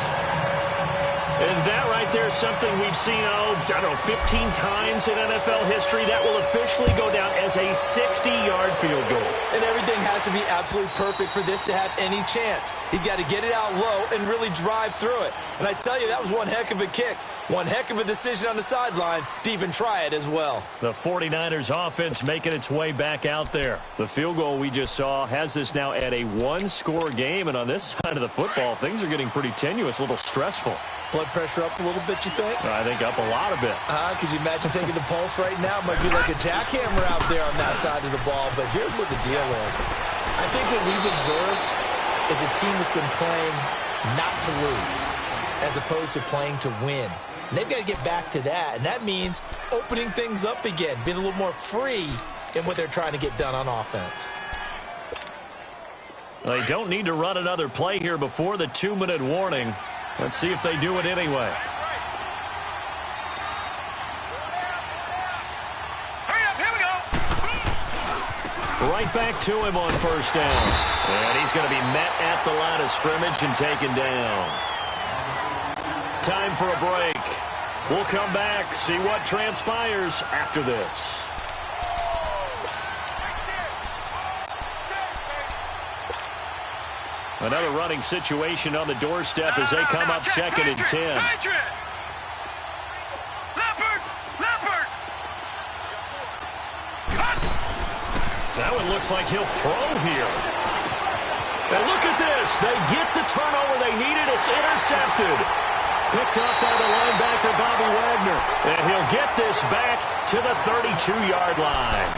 And that right there is something we've seen, I don't know, 15 times in NFL history. That will officially go down as a 60-yard field goal. And everything has to be absolutely perfect for this to have any chance. He's got to get it out low and really drive through it. And I tell you, that was one heck of a kick. One heck of a decision on the sideline to even try it as well. The 49ers offense making its way back out there. The field goal we just saw has this now at a one-score game, and on this side of the football, things are getting pretty tenuous, a little stressful. Blood pressure up a little bit, you think? I think up a lot of it. Could you imagine taking the pulse right now? It might be like a jackhammer out there on that side of the ball, but here's what the deal is. I think what we've observed is a team that's been playing not to lose as opposed to playing to win. And they've got to get back to that, and that means opening things up again, being a little more free in what they're trying to get done on offense. They don't need to run another play here before the 2-minute warning. Let's see if they do it anyway. Hurry up, here we go. Right back to him on first down. And he's going to be met at the line of scrimmage and taken down. Time for a break. We'll come back, see what transpires after this. Another running situation on the doorstep as they come up 2nd and 10. That one looks like he'll throw here. And look at this. They get the turnover they needed. It's intercepted. Picked up by the linebacker, Bobby Wagner. And he'll get this back to the 32-yard line.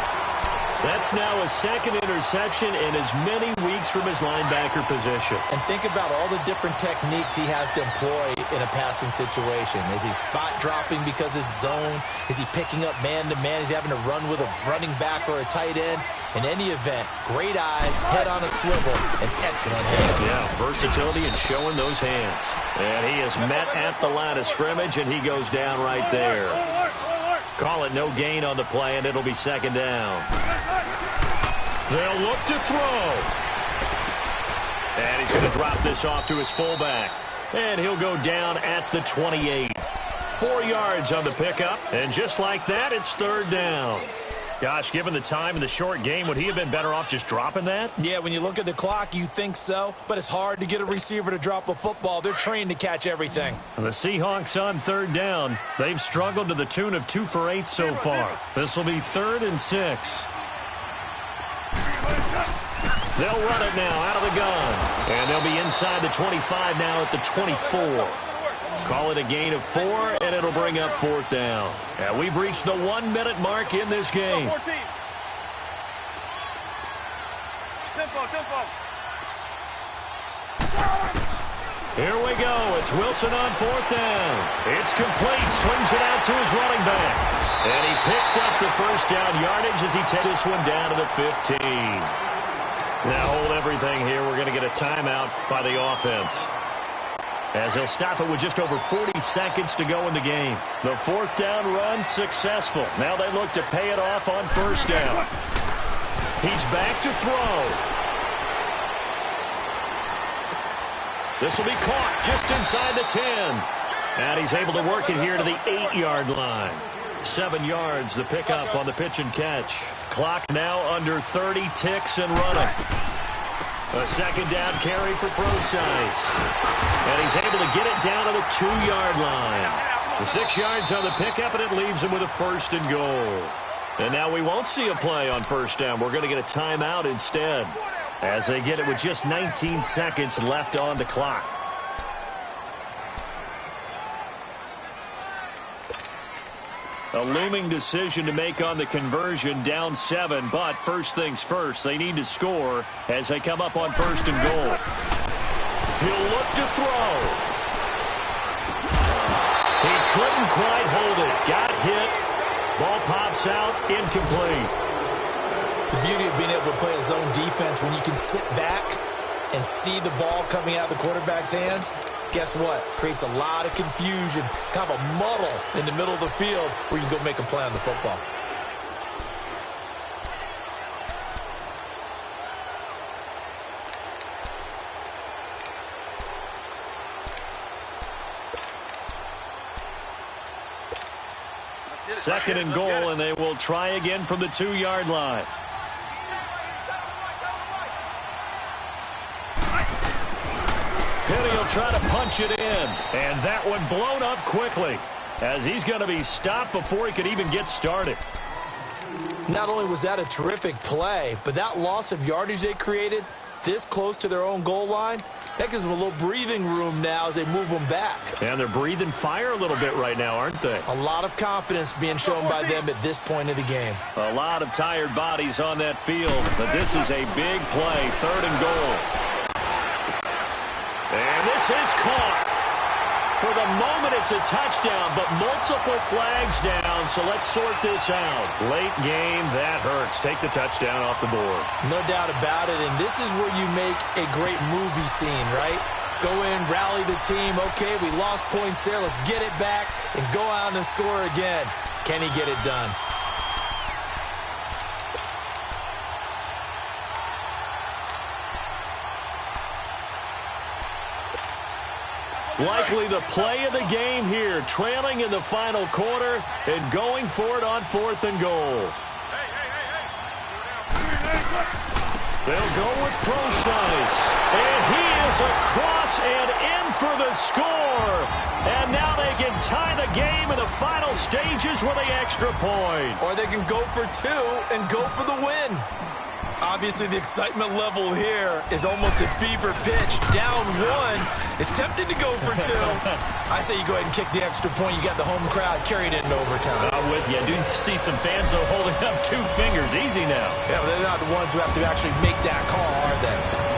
That's now a second interception in as many weeks from his linebacker position. And think about all the different techniques he has to employ in a passing situation. Is he spot dropping because it's zone? Is he picking up man-to-man? Is he having to run with a running back or a tight end? In any event, great eyes, head on a swivel, and excellent hands. Yeah, versatility and showing those hands. And he is met at the line of scrimmage, and he goes down right there. Call it no gain on the play, and it'll be 2nd down. They'll look to throw. And he's going to drop this off to his fullback. And he'll go down at the 28. 4 yards on the pickup. And just like that, it's 3rd down. Gosh, given the time in the short game, would he have been better off just dropping that? Yeah, when you look at the clock, you think so. But it's hard to get a receiver to drop a football. They're trained to catch everything. The Seahawks on 3rd down. They've struggled to the tune of 2 for 8 so far. This will be 3rd and 6. They'll run it now out of the gun. And they'll be inside the 25 now at the 24. Call it a gain of 4, and it'll bring up 4th down. And we've reached the 1-minute mark in this game. Tempo. Here we go. It's Wilson on 4th down. It's complete. Swings it out to his running back. And he picks up the first down yardage as he takes this one down to the 15. Now hold everything here. We're going to get a timeout by the offense, as they'll stop it with just over 40 seconds to go in the game. The 4th down run successful. Now they look to pay it off on first down. He's back to throw. This will be caught just inside the 10. And he's able to work it here to the 8-yard line. 7 yards, the pickup on the pitch and catch. Clock now under 30 ticks and running. A 2nd down carry for Procise. And he's able to get it down to the 2-yard line. The 6 yards on the pickup, and it leaves him with a 1st and goal. And now we won't see a play on first down. We're going to get a timeout instead, as they get it with just 19 seconds left on the clock. A looming decision to make on the conversion, down 7, but first things first, they need to score as they come up on 1st and goal. He'll look to throw. He couldn't quite hold it. Got hit. Ball pops out, incomplete. The beauty of being able to play a zone defense when you can sit back and see the ball coming out of the quarterback's hands, guess what? Creates a lot of confusion, kind of a muddle in the middle of the field where you can go make a play on the football. Second and goal, and they will try again from the 2-yard line. Penny will try to punch it in, and that one blown up quickly. as he's going to be stopped before he could even get started. Not only was that a terrific play, but that loss of yardage they created this close to their own goal line, that gives them a little breathing room now as they move them back. And they're breathing fire a little bit right now, aren't they? A lot of confidence being shown by them at this point of the game. A lot of tired bodies on that field, but this is a big play, 3rd and goal. And this is caught. For the moment, it's a touchdown, but multiple flags down, so let's sort this out. Late game, that hurts. Take the touchdown off the board. No doubt about it, and this is where you make a great movie scene, right? Go in, rally the team. Okay, we lost points there. Let's get it back and go out and score again. Can he get it done? Likely the play of the game here, trailing in the final quarter and going for it on 4th and goal. They'll go with Procise. And he is across and in for the score. And now they can tie the game in the final stages with the extra point. Or they can go for 2 and go for the win. Obviously, the excitement level here is almost at fever pitch. Down 1. It's tempting to go for 2. I say you go ahead and kick the extra point. You got the home crowd carried it into overtime. I'm with you. I do see some fans though holding up 2 fingers. Easy now. Yeah, but they're not the ones who have to actually make that call, are they?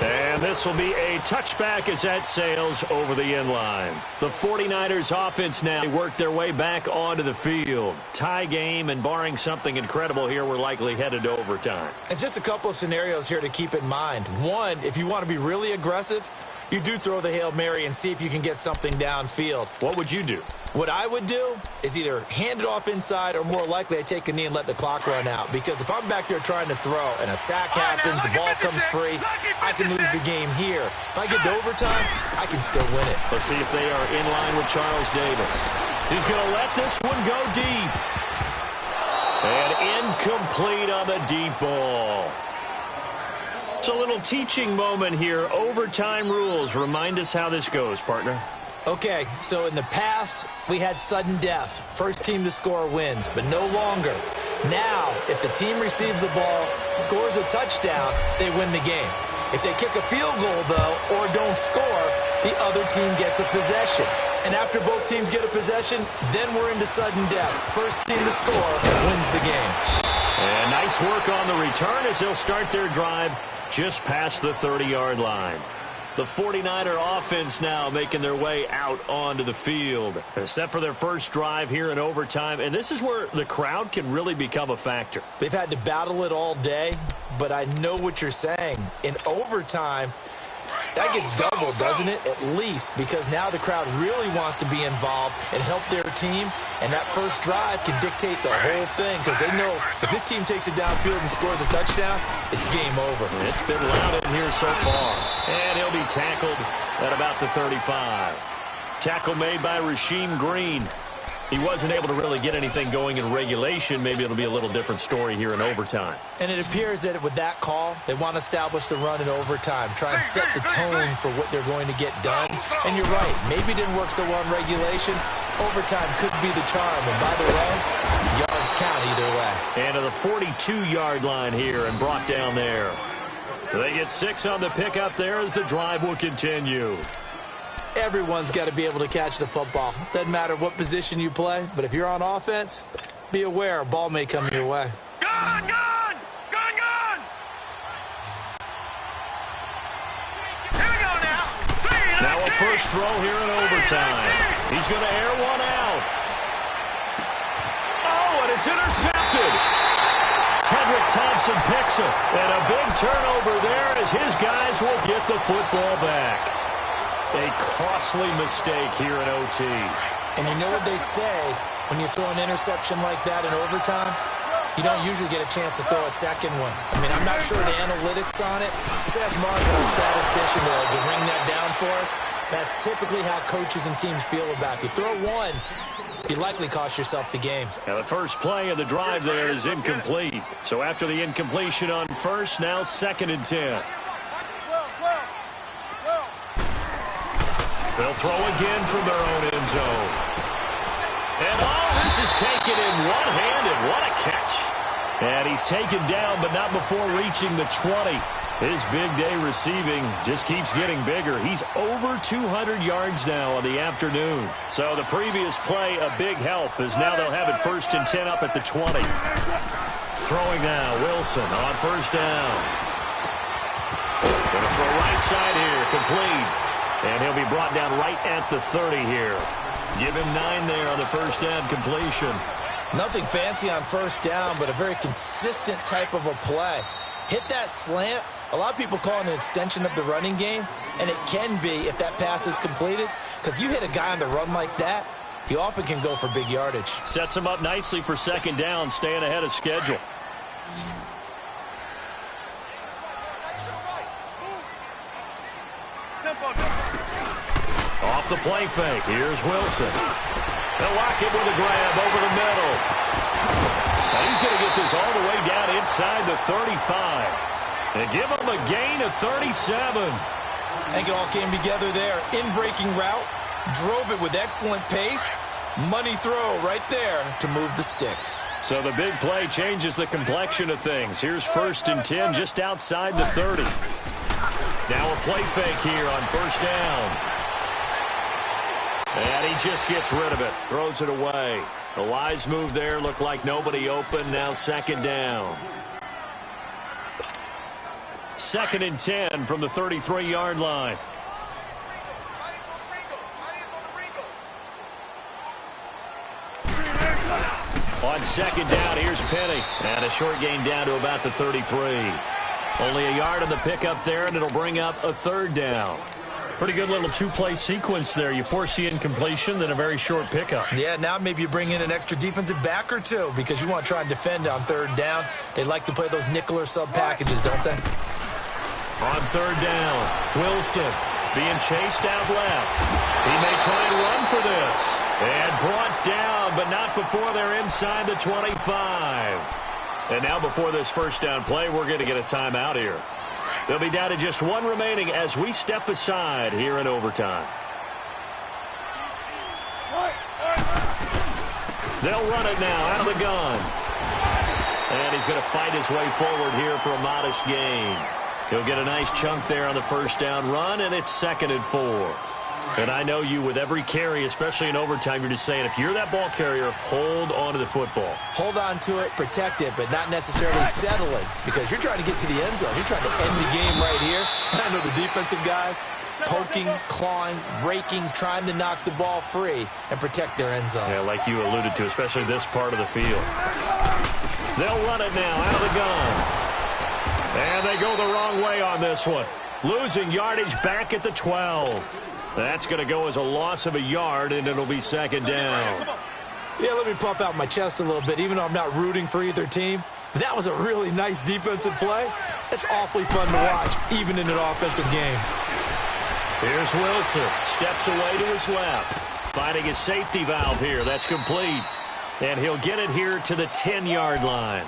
And this will be a touchback as that sails over the end line. The 49ers offense now work their way back onto the field. Tie game, and barring something incredible here, we're likely headed to overtime. And just a couple of scenarios here to keep in mind. One, if you want to be really aggressive, you do throw the Hail Mary and see if you can get something downfield. What would you do? What I would do is either hand it off inside or more likely I take a knee and let the clock run out. Because if I'm back there trying to throw and a sack happens, the ball comes free, I can lose the game here. If I get to overtime, I can still win it. Let's see if they are in line with Charles Davis. He's going to let this one go deep. And incomplete on the deep ball. It's a little teaching moment here. Overtime rules. Remind us how this goes, partner. Okay, so in the past, we had sudden death. First team to score wins, but no longer. Now, if the team receives the ball, scores a touchdown, they win the game. If they kick a field goal, though, or don't score, the other team gets a possession. And after both teams get a possession, then we're into sudden death. First team to score wins the game. And nice work on the return as they'll start their drive just past the 30-yard line. The 49er offense now making their way out onto the field. They're set for their first drive here in overtime, and this is where the crowd can really become a factor. They've had to battle it all day, but I know what you're saying. In overtime, that gets doubled, doesn't it? At least, because now the crowd really wants to be involved and help their team, and that first drive can dictate the whole thing because they know if this team takes it downfield and scores a touchdown, it's game over. It's been loud in here so far. And he'll be tackled at about the 35. Tackle made by Rasheem Green. He wasn't able to really get anything going in regulation. Maybe it'll be a little different story here in overtime. And it appears that with that call, they want to establish the run in overtime, try and set the tone for what they're going to get done. And you're right, maybe it didn't work so well in regulation. Overtime could be the charm. And by the way, yards count either way. And to the 42-yard line here and brought down there. They get 6 on the pickup there as the drive will continue. Everyone's got to be able to catch the football. Doesn't matter what position you play, but if you're on offense, be aware a ball may come your way. Gone, gone! Gone, gone! Here we go now. Now a first throw here in overtime. He's going to air one out. Oh, and it's intercepted. Tedrick Thompson picks it. And a big turnover there as his guys will get the football back. A costly mistake here in OT. And you know what they say, when you throw an interception like that in overtime, you don't usually get a chance to throw a second one. I mean, I'm not sure the analytics on it. Let's ask Marvin, our statistician, to ring that down for us. That's typically how coaches and teams feel about it. You throw one, you likely cost yourself the game. Now the first play of the drive there is incomplete. So after the incompletion on first, now 2nd and 10. They'll throw again from their own end zone. And this is taken in one hand, and what a catch. And he's taken down, but not before reaching the 20. His big day receiving just keeps getting bigger. He's over 200 yards now on the afternoon. So the previous play, a big help, as now they'll have it 1st and 10 up at the 20. Throwing now, Wilson on 1st down. Going to throw right side here, complete. And he'll be brought down right at the 30 here. Give him 9 there on the 1st down completion. Nothing fancy on 1st down, but a very consistent type of a play. Hit that slant. A lot of people call it an extension of the running game, and it can be if that pass is completed, because you hit a guy on the run like that, he often can go for big yardage. Sets him up nicely for 2nd down, staying ahead of schedule. Off the play fake, here's Wilson. They'll lock him with a grab over the middle. Now he's going to get this all the way down inside the 35. And give him a gain of 37. I think it all came together there. In-breaking route, drove it with excellent pace. Money throw right there to move the sticks. So the big play changes the complexion of things. Here's 1st and 10 just outside the 30. Now a play fake here on 1st down. And he just gets rid of it. Throws it away. The wise move there. Looked like nobody open. Now 2nd down. 2nd and 10 from the 33-yard line. On 2nd down, here's Penny. And a short gain down to about the 33. Only a yard on the pickup there, and it'll bring up a 3rd down. Pretty good little 2-play sequence there. You force the incompletion, then a very short pickup. Yeah, now maybe you bring in an extra defensive back or two because you want to try and defend on 3rd down. They like to play those nickel or sub packages, don't they? On 3rd down, Wilson being chased out left. He may try and run for this. And brought down, but not before they're inside the 25. And now before this 1st down play, we're going to get a timeout here. They'll be down to just 1 remaining as we step aside here in overtime. They'll run it now out of the gun. And he's going to fight his way forward here for a modest gain. He'll get a nice chunk there on the 1st down run, and it's 2nd and 4. And I know you with every carry, especially in overtime, you're just saying if you're that ball carrier, hold on to the football. Hold on to it, protect it, but not necessarily settling because you're trying to get to the end zone. You're trying to end the game right here. I know the defensive guys poking, clawing, raking, trying to knock the ball free and protect their end zone. Yeah, like you alluded to, especially this part of the field. They'll run it now out of the gun. And they go the wrong way on this one. Losing yardage back at the 12. That's going to go as a loss of a yard, and it'll be 2nd down. Yeah, let me puff out my chest a little bit, even though I'm not rooting for either team. That was a really nice defensive play. It's awfully fun to watch, even in an offensive game. Here's Wilson. Steps away to his left. Finding his safety valve here. That's complete. And he'll get it here to the 10-yard line.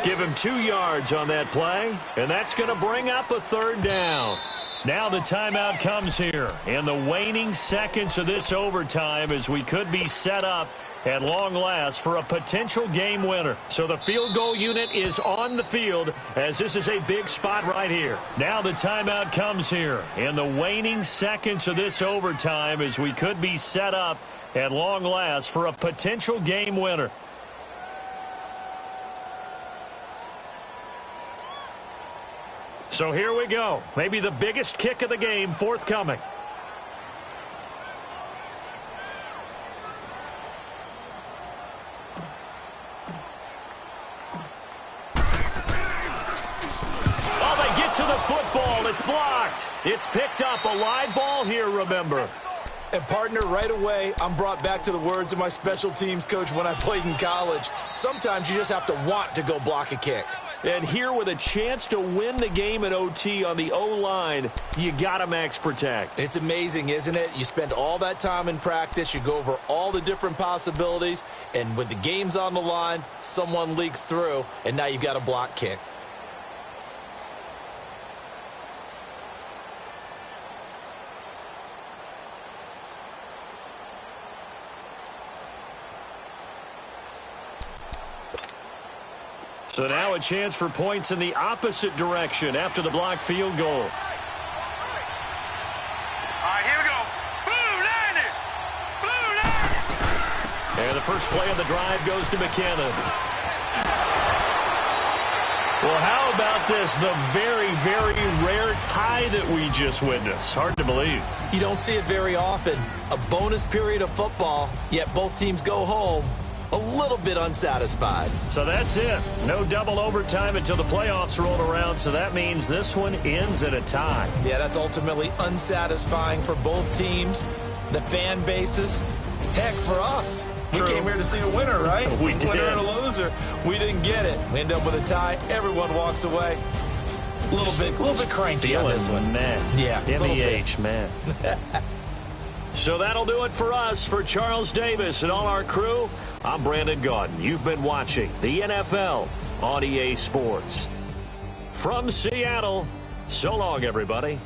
Give him 2 yards on that play, and that's going to bring up a 3rd down. Now the timeout comes here in the waning seconds of this overtime as we could be set up at long last for a potential game winner. So the field goal unit is on the field as this is a big spot right here. Now the timeout comes here in the waning seconds of this overtime as we could be set up at long last for a potential game winner. So here we go. Maybe the biggest kick of the game forthcoming. Oh, they get to the football. It's blocked. It's picked up. A live ball here, remember. And, partner, right away, I'm brought back to the words of my special teams coach when I played in college. Sometimes you just have to want to go block a kick. And here with a chance to win the game in OT on the O-line, you got to max protect. It's amazing, isn't it? You spend all that time in practice, you go over all the different possibilities, and with the game's on the line, someone leaks through, and now you've got a block kick. So now a chance for points in the opposite direction after the blocked field goal. All right, here we go. Blue line it. Blue line it. And the first play of the drive goes to McKenna. Well, how about this? The very, very rare tie that we just witnessed. Hard to believe. You don't see it very often. A bonus period of football, yet both teams go home a little bit unsatisfied. So that's it. No double overtime until the playoffs roll around, so that means this one ends in a tie. Yeah, that's ultimately unsatisfying for both teams, the fan bases. Heck, for us. True. We came here to see a winner, right? We did. Winner and a loser. We didn't get it. We end up with a tie. Everyone walks away. A little bit cranky on this one. Man. Yeah. MEH, man. So that'll do it for us. For Charles Davis and all our crew, I'm Brandon Gaudin. You've been watching the NFL on EA Sports. From Seattle, so long, everybody.